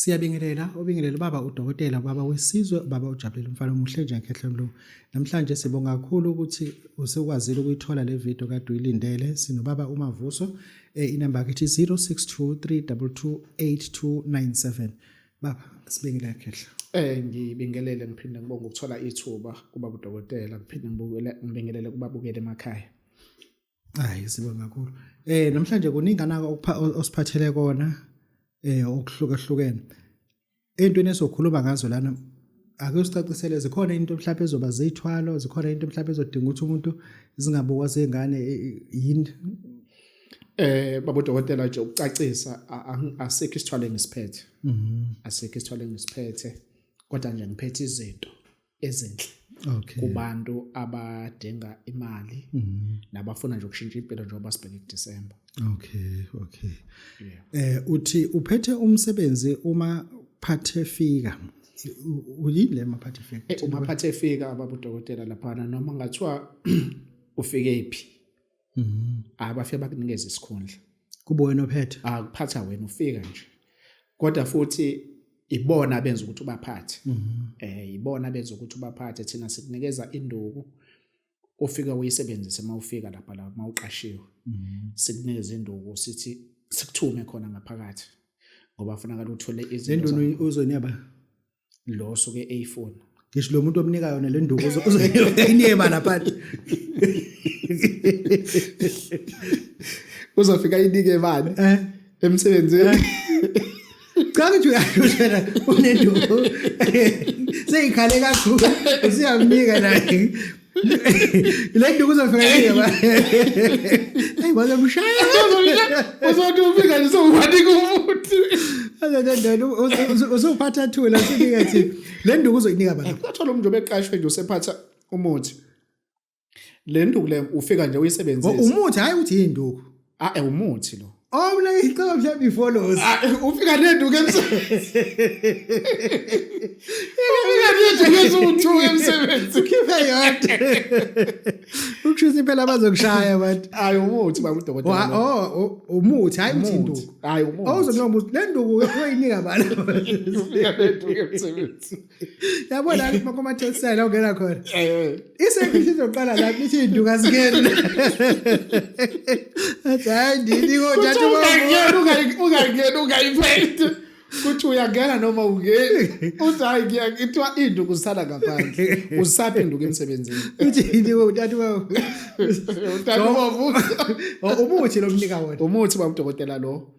Ubingelela baba udokotela, baba wesizwe, baba uJabulile Mfana Muhle Njengehle Mlungu. Namhlanje sibonga kakhulu ukuthi usekwazile ukuyithola le video kade uyilindele. Sinobaba uMavuso, inamba yakhe 0623228297. Baba sibingelela Ngehle. Ngibingelele ngiphinde ngibonge ukuthola ithuba kuba udokotela, ngiphinde ngibingelele kubabukele emakhaya. Hayi sibonga kakhulu. Namhlanje kuningana osiphathele kona. Okuhlukahlukene entweni esokhuluma ngazo lana ake usicacisele zikhona into mhlawumbe ezoba zithwalo zikhona into mhlawumbe ezodinga ukuthi umuntu zingabukwa zengane yini baba udokotela nje ukucacisa asekho isithwalo engisiphethe asekho isithwalo engisiphethe kodwa nje ngiphethe izinto ezinhle kubantu abadinga imali nabafuna nje ukushintsha impilo njengoba sibheke kuDisemba. Okay. Uthi uphethe umsebenzi uma phathe fika. Uyini le maphathe fika? Uma phathe fika baba udokotela lapha noma ngathiwa ufike ephi. Abafike bakunikeza isikhundla. Kubo wena ophethe? Kuphatha wena ufika nje. Kodwa futhi ibona benza ukuthi ubaphathe. Ibona benza ukuthi ubaphathe thina sikunikeza induku ofika uyisebenzise mawufika lapha la mawuqashiwe. Sikunikeza induku sithi sikuthume khona ngaphakathi ngoba ufuna uthole izinto. Lendunu uzonyaba lo soke eyifona. Ngisho lo muntu omnika yona le nduku uzoyineba lapha. Uzofika inike imali emsebenzini. Cha ngithi uyashona unenduku. Seyikhale kakhulu usiyamnika naye. Le nduku uzofika yeba. Hey baza bushaya. Uzothi ufika nje sowuwanika umuntu. Uzophatha thula sinika thi le nduku uzoyinika bani? Uthola umuntu obeqashwe nje usephatha umuthi. Le nduku le ufika nje uyisebenzisa. Umuthi hayi uthi induku. Umuthi lo. Mina ngicela mhlawumbe ifollows. Ufika nenduku emsebenzini. Ufika emsebenzini. Ukhiphe yonke. Ukushisa impela bazokushaya abantu. Umuthi baba udokotela. Umuthi hayi uthi induku. Umuthi. Awuzonika umuthi le nduku uyinika bani? Ufika nenduku emsebenzini. Yabona makoma tesela ungena khona. Isekhithi izoqala lapho ithi induku asikeni. Hayi ndini kodwa ungayiphethe kuthi uyangena noma ungeni uthi hayi ngiyakuthiwa induku zisala ngaphandle usapha induku emsebenzini uthi indiku uthathu umuthi lo mnika wona umuthi baba udokotela lo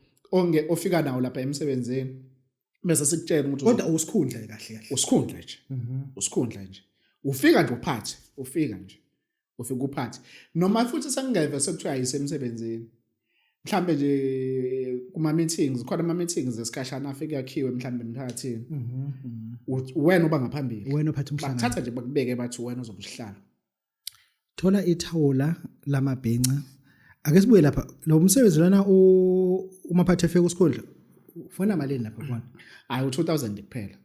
ofika nawo lapha emsebenzini bese sikutshela ukuthi kodwa usikhundla kahle usikhundla nje ufika nje uphathe ufika uphathe noma futhi sengingeve sekuthiwa ayisemsebenzini mhlambe nje kuma meetings khona ama meetings esikhashana afike yakhiwe mhlambe emphakathini wena uba ngaphambili wena ophatha umhlangano bathatha nje bakubeke bathi wena uzobe usihlalo thola ithawula lamabhenca ake sibuye lapha lo msebenzi lana umaphathe feke usikhundla ufuna malini lapha khona u2000 kuphela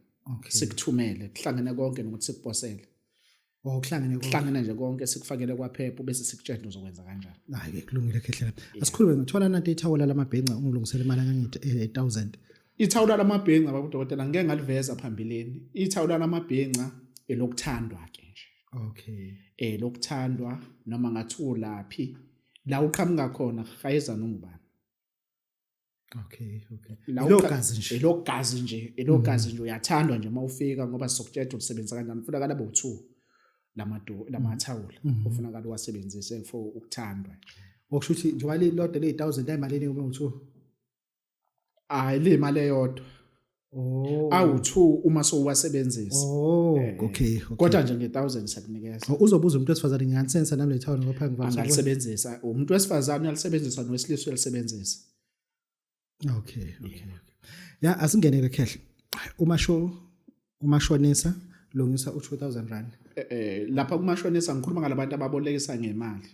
sikuthumele kuhlangene konke nokuthi sikuposele kuhlangene nje konke sikufakele kwaphepha bese sikutshela uzokwenza kanjani. Hayi kulungile khehlela. Asikhulume ngithola nathi ithawula lamabhenca ungilungisele imali kangithi 1000. Ithawula lamabhenca baba udokotela ngeke ngaliveza phambilini. Ithawula lamabhenca elokuthandwa ke nje. Lokuthandwa noma ngathi ulaphi la uqhamuka khona hayeza nongubani. Elogazi nje uyathandwa nje mawufika ngoba sizokutshela usebenza kanjani ufuna kalabe u2 lamathawula ufunakala uwasebenzise for ukuthandwa. Okusho ukuthi njengoba lilodwa le 1000 emalini uma u2 le imali eyodwa awu2 uma sowasebenzisa kodwa nje nge1000 sakunikeza uzobuza umuntu wesifazane ngiyansensa nami le thawula ngapha ngivasa ngalisebenzisa umuntu wesifazane uyalisebenzisa nowesilisa uyalisebenzisa. Ya asingenele khehle umashonisa lungisa u2000 rand lapha kumashonisa ngikhuluma ngalabantu ababolekisa ngemali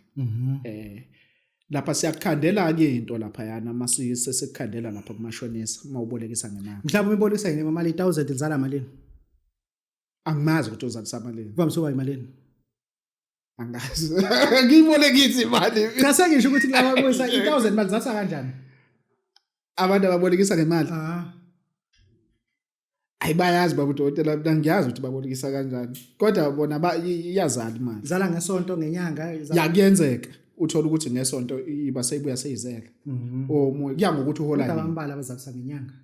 lapha siyakukhandela ke into lapha yana masise sekukhandela lapha kumashonisa mawubolekisa ngemali mhlawumbe ubolekisa ngemali 1000 izala malini angimazi ukuthi uzalisa malini kwamsuka imalini angazi ngiyibolekisa imali cha sengisho ukuthi laba boyisa 1000 mali zasa kanjani abantu ababolekisa ngemali ayibayazi babudokotela mina ngiyazi ukuthi babolekisa kanjani kodwa bona iyazala imali zala ngesonto ngenyanga yakuyenzeka uthola ukuthi ngesonto iba seyibuya seyizela omunye kuya ngokuthi uhola nini abambala bazakusa ngenyanga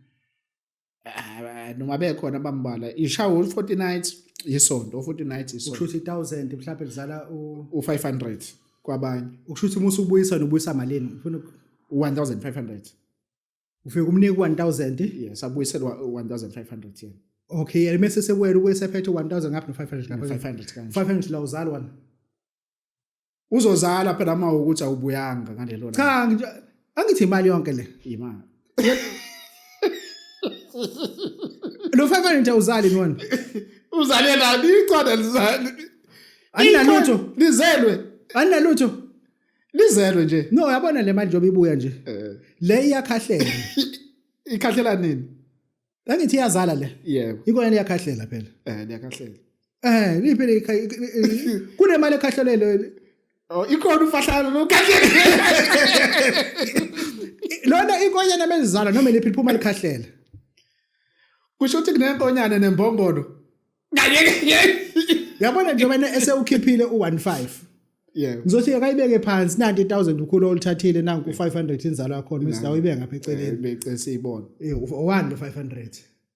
noma bekhona abambala ishawo 40 nights yisonto 40 nights isonto ukushuthi 1000 mhlawumbe lizala u500 kwabanye ukushuthi umusu ubuyisa nobuyisa malini ufuna 1500 ufika umnika 1000 yes abuyiselwa 1500 yen okay yena mase sekwela ukuyisa phethe 1000 ngapha no500 ngapha 500 kanje 500 la uzalwa uzozala phela uma ukuthi awubuyanga ngalelo cha angithi imali yonke le imali lo 500 uzali nona uzale nani icona lizali ayinalutho lizelwe lizelwe nje no yabona le mali njobe ibuya nje le iyakhahlela ikhahlela nini angithi iyazala le yebo ikona iyakhahlela phela liyakhahlela liphele kune mali ekhahlelele ikhona ufahlano lokhahlela lona inkonyana mezizala noma lephi liphuma likhahlela kusho ukuthi kunenkonyane nembongolo yabona nje wena esewukhiphile u15 yebo ngizothi akayibeke phansi nanti 1000 ukhulu olithathile nanku 500 inzalo yakho mase dawo ibeke ngapha eceleni bece siyibona 500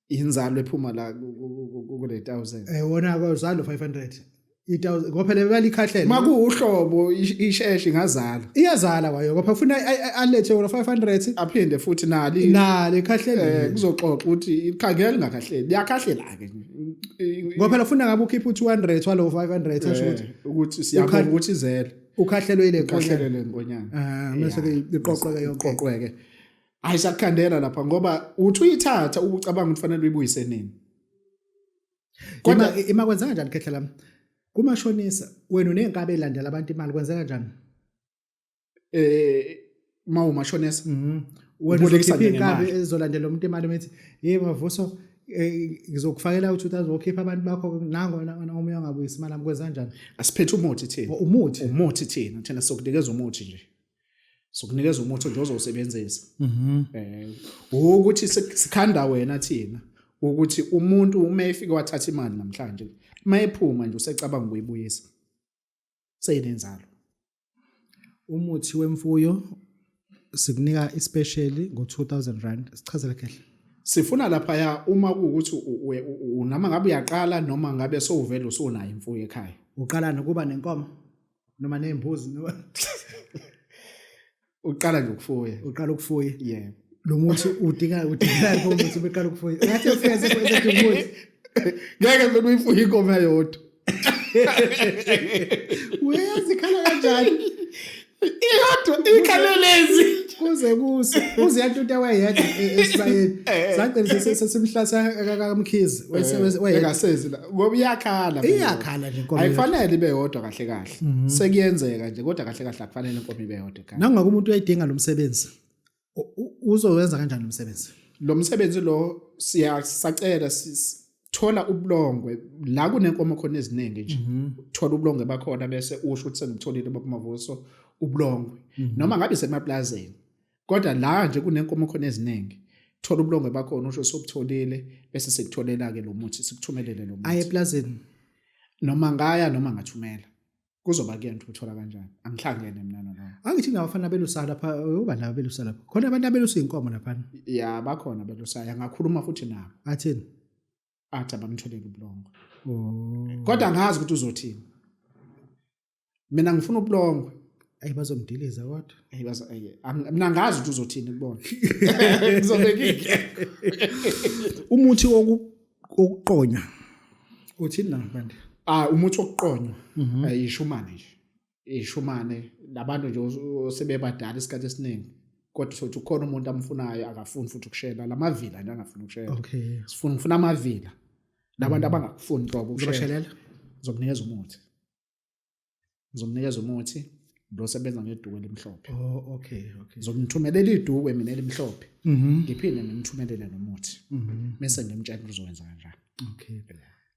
inzalo ephuma la kule 1000 wona kozalo 500 1000 ngoba le mali ikhahlela makuhlobo isheshe ingazala iyazala kwayo ngoba ufuna alethe wona 500 aphinde futhi nali ikhahlele kuzoxoxa ukuthi ikhangela lingakhahleli liyakhahlela ke ngoba phela ufuna ngabe ukhipha 200 walo 500 asho ukuthi siyabona ukuthi izela ukhahlelwe ile nkonyana mase iqoqeke yonke iqoqeke ayisakhandela lapha ngoba uthi uyithatha ubucabanga ukuthi fanele uyibuyise nini kodwa imakwenza kanjani khehla lami kumashonisa wena unenkabe elandela abantu imali kwenzeka kanjani mawumashonisa wena ukhipha inkabe ezolandela umuntu imali methi yebo Mavuso ngizokufakela u2000 okhipha abantu bakho nango uma ungabuyisa imali amkwenza kanjani asiphethe umuthi thina umuthi thina sokunikeza umuthi nje sokunikeza umuthi nje ozowusebenzisa ukuthi sikhanda wena thina ukuthi umuntu uma efika wathatha imali namhlanje mayephuma nje usecabanga ukuyibuyisa seyinenzalo umuthi wemfuyo sikunika especially ngo2000 rand sichazela kahle sifuna lapha ya uma kuukuthi noma ngabe uyaqala noma ngabe sowuvela usunayo imfuyo ekhaya uqala nokuba nenkomo noma nembuzi noma uqala nje ukufuya yebo lo muthi udinga ukuthi beqala ukufuya ngathi ufike sekwenza umuthi ngeke vele uyifuye inkomo yodwa uyazikhala kanjani iyodwa ikhalelezi kuze yantuta wayedwa esibayeni sacela sesimhlasa kaMkhizi engasezi la ngoba iyakhala nje inkomo ayifanele ibe yodwa kahle sekuyenzeka nje kodwa kahle akufanele inkomo ibe yodwa ekhaya nangabe umuntu uyayidinga lo msebenzi uzowenza kanjani umsebenzi lo msebenzi lo siyasacela thola ubulongwe la kunenkomo khona eziningi nje thola ubulongwe bakhona bese usho ukuthi sengitholile bakumavuso ubulongwe noma ngabe semaplazeni kodwa la nje kunenkomo khona eziningi thola ubulongwe bakhona usho sobutholile bese sekutholela ke lo muthi sikuthumelele lo muthi aye eplazini noma ngaya noma ngathumela kuzoba kuyena ukuthi uthola kanjani angihlangene mina nalo angithi ngabafana belusa lapha uba nabo belusa lapha khona abantu abelusa inkomo lapha ya bakhona belusa ngakhuluma futhi nabo athini athi abamtholele ubulongwe kodwa ngazi ukuthi uzothini mina ngifuna ubulongwe ayibazomdiliza kodwa mina ngazi ukuthi uzothini kubona ngizobekike umuthi wokuqonya uthini na manje umuthi wokuqonywa ayishumane nje ishumane labantu nje osebebadala isikhathi esiningi kodwa sothi ukhona umuntu amfunayo akafuni futhi ukushela lamavila nje angafuni ukushela okay sifuna amavila labantu abangakufuni ngoba ukushelela ngizomnikeza umuthi lo sebenza ngeduku elimhlophe okay ngizomthumelela iduku mina elimhlophe ngiphinde ngimthumelele nomuthi bese ngimtshela uzowenza kanjani okay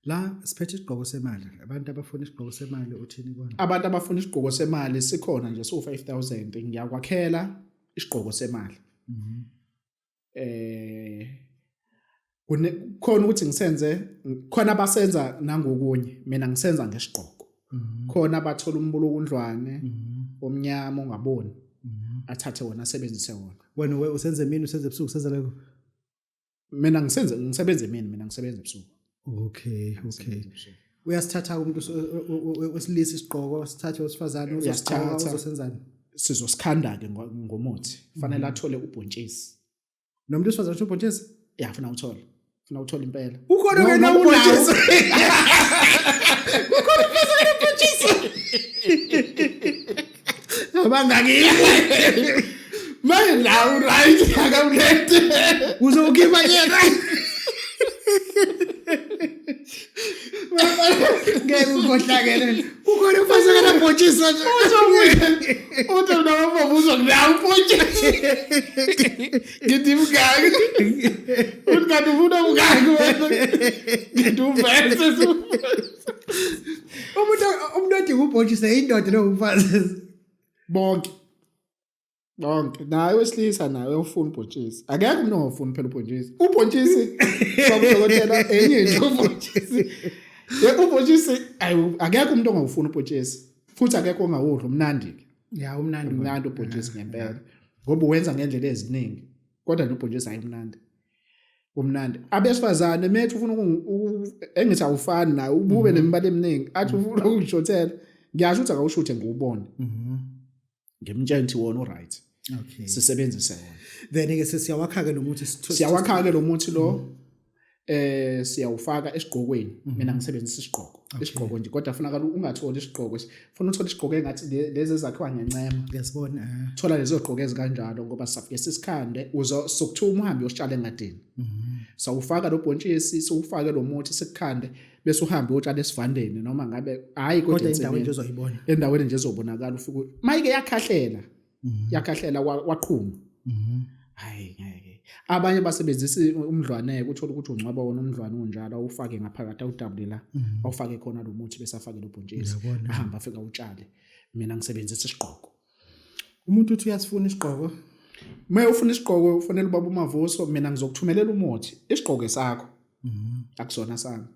la siphethe isigqoko semali abantu abafuna isigqoko semali uthini kona abantu abafuna isigqoko semali sikhona nje so 5000 ngiyakwakhela isigqoko semali khona ukuthi ngisenze khona abasenza nangokunye mina ngisenza ngesiqhoko khona abathola umbulukundlwane omnyama ongaboni athathe wona asebenzise wona wena usenze mina usenze ebusuku usenza leko mina ngisebenza emini mina ngisebenza ebusuku okay uyasithatha umuntu wesilisa isiqhoko sithathe wesifazane uzosithatha uzosenzani sizosikhanda ke ngomuthi fanele athole ubhontshisi nomuntu wesifazane uthi ubhontshisi funa uthola impela ukhona wena ubhontshisi ukhona ubhontshisi abangakini manje la right akamlethe uzokhipha yena ngeke ukhohlakele ukhona ufaseka nabhontshisi uthi mina wabuza nginawo ubhontshisi ngithi mngaki uthi kanti ufuna mngaki wena ngithi uvese umuntu odinga ubhontshisi indoda nomfazi bonke naye wesilisa naye ufuna ubhontshisi akekho umuntu ongafuni phela ubhontshisi sabudokotela enye nje ubhontshisi ubhontshisi akekho umuntu ongafuni ubhontshisi futhi akekho ongawudla umnandi ya umnandi ubhontshisi ngempela ngoba uwenza ngendlela eziningi kodwa ubhontshisi ayimnandi umnandi abesifazane methu ufuna engithi awufani naye ubube nemibala eminingi athi ufuna ukushothela ngiyasho ukuthi akawushuthe ngubone ngimtshela ukuthi wona right okay sisebenzise wona then ke siyawakha-ke lo muthi siyawakha-ke lo muthi lo siyawufaka esiqhokweni mina ngisebenzisa isiqhoko nje kodwa funeka ungatholi isiqhoko funa uthole isiqhoko engathi lezi ezakhiwa ngencema ngiyasibona thola lezo ziqhoko ezikanjalo ngoba safike sisikhande sokuthiwa uhambe uyositshala engadini sawufaka lo bhontshisi siwufake lo muthi sikukhande bese uhambe uyotshala esivandeni noma ngabe hayi kodwa endaweni nje ezobonakala ufike mayike yakhahlela waqhuma hayi abanye basebenzisa umdlwane uthola ukuthi ungcwaba wona umdlwane unjalo awufake ngaphakathi awudabulela awufake khona lo muthi bese afake lo bhontshisi ahamba afika utshale mina ngisebenzisa isiqhoko umuntu uthi uyasifuna isiqhoko maye ufuna isiqhoko ufanele ubaba uMavuso mina ngizokuthumelela umuthi isiqhoko sakho akusona sami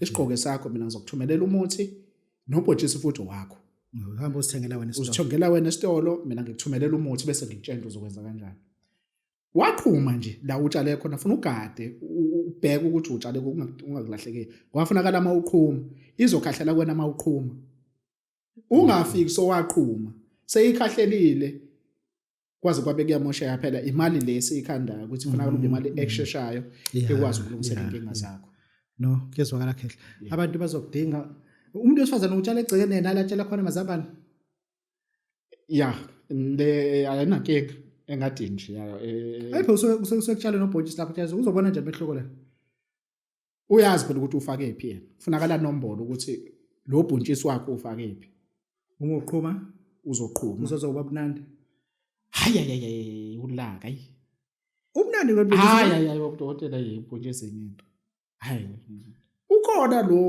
isiqhoko sakho mina ngizokuthumelela umuthi nobhontshisi futhi wakho uhamba usithengela wena esitolo usithengela wena esitolo mina ngikuthumelela umuthi bese ngikutshela uzokwenza kanjani waqhuma nje la utshale khona funa ugade ubheke ukuthi utshale ungakulahlekeli kwafunakala ama uqhuma izokhahlela kwena ama uqhuma ungafiki so waqhuma seyikhahlelile kwaze kwabe kuyamosha yaphela imali lesiyikhandayo ukuthi kufanele ube imali exsheshayo ekwazi ukulungisela inkinga zakho no kuyezwakala khehle abantu bazokudinga umuntu wesifazane utshale egcekeni yena alatshela khona mazambane ayina nkinga engadini nje ayipho usekutshala nobhontshisi lapho tyazi uzobona nje behloko la uyazi phela ukuthi ufake phi yena kufunakala nombolo ukuthi lo bhontshisi wakho ufake phi uma uqhuma uzoqhuma uzozoba bunandi hayi ulaka ubunandi hayi udokotela yibhontshisi into hayi ukhona lo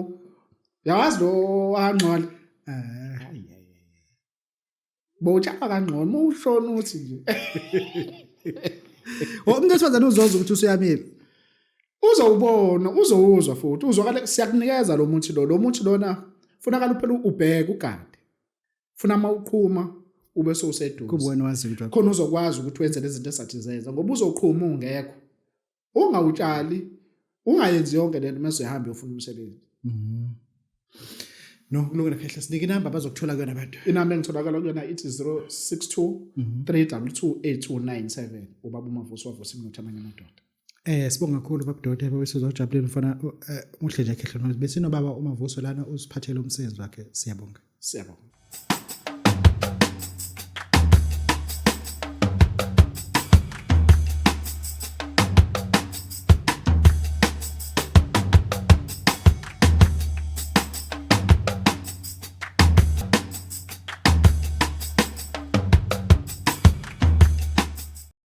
yazi lo wangcola hayi botsha kangcono mawushona uthi nje umuntu wesifazane uzoza ukuthi usuyamile uzowubona uzowuzwa futhi uzwakala siyakunikeza lo muthi lona funakala phela ubheke ugade funa mawuqhuma ube sowuseduze kuba wena wazi ukuthi khona uzokwazi ukuthi wenze lezi zinto esathi zenza ngoba uzoqhuma ungekho ungawutshali ungayenzi yonke lento mase uhamba ufuna umsebenzi no kulungile khehle sinike inamba bazokuthola kuyona abantu inamba engitholakala kuyona ithi 062 322 8297 ubaba uMavuso wavusa imnotho amanye amadoda sibonga kakhulu baba Doda besizojabulela mfana muhle nje khehle bese no baba uMavuso lana usiphathele umsebenzi wakhe siyabonga